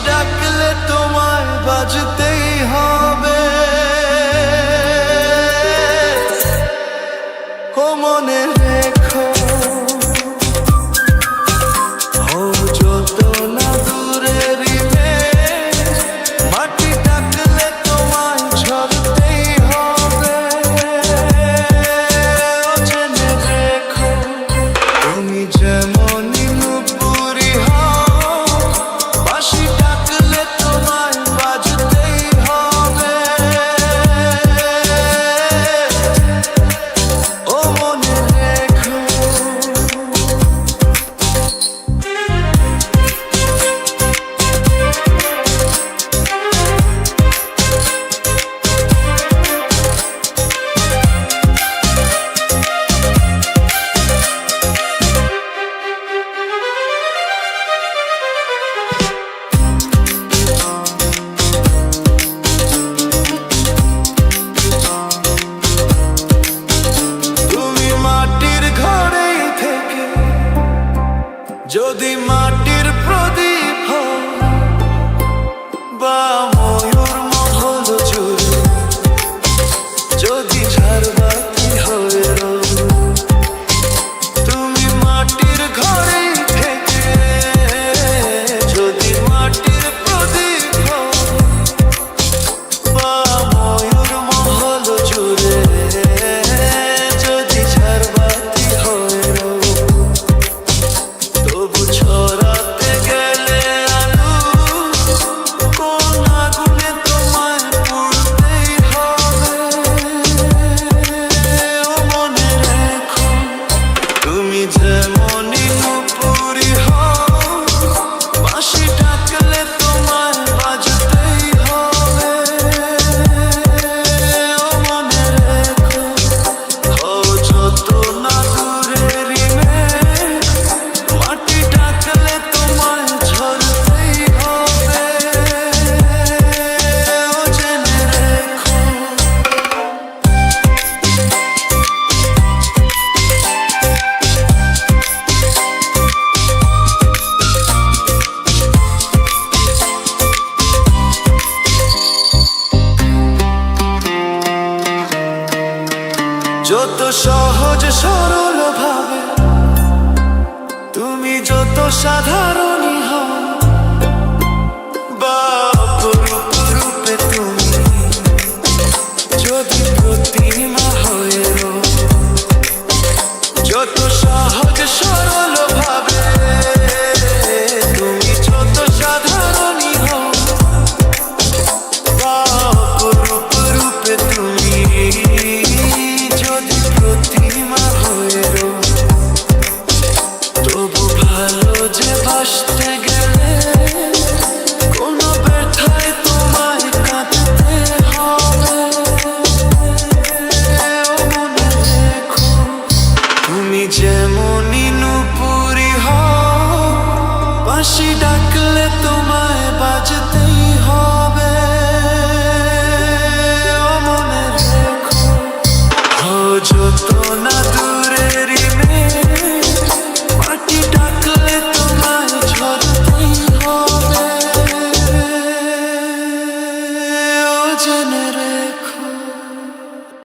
ডাকলে তোমায় বাজতেই হবে। ও মনে রেখো, ও যত না দূরেরই মেঘ, মাটি ডাকলে তোমায় ঝরতেই হবে। ও জেনে রেখো, তুমি যেমনই নুপুরি হও, বাঁশি ডাকলে তোমায় বাজতেই হবে। ও মনে রেখো। তুমি মাটির ঘরেই থেকে যদি মাটির প্রদীপ হও, বা ময়ূর মহল জুড়ে যদি ঝাড়বাতি হয়ে রও, তুমি মাটির ঘরেই থেকে যদি মাটির প্রদীপ হও, বা ময়ূর মহল জুড়ে যদি ঝাড়বাতি হয়ে রও, তবু ছড়াতে গেলে আলো কোন আগুনে তোমায় পুড়তেই হবে। ও মনে রেখো, তুমি যেমনই নুপুরি হও, বাঁশি ডাকলে তোমায় বাজতেই হবে। ও মনে রেখো, ও যত না দূরেরই মেঘ, মাটি ডাকলে তোমায় ঝরতেই হবে। ও জেনে রেখো। যত সহজ সরল ভাবে তুমি যত সাধারণই হও, বা অপরূপ রূপে তুমি যদি প্রতিমা হয়ে রও, যত সহজ সরল ভাবে তুমি যত সাধারণই হও, বা অপরূপ রূপে তুমি যদি প্রতিমা হয়ে রও, তবু ভালো যে বাসতে গেলে কোনো ব্যথায় তোমায় কাঁদতে হবে। ও মনে রেখো, তুমি যেমনই নুপুরি হও, বাঁশি ডাক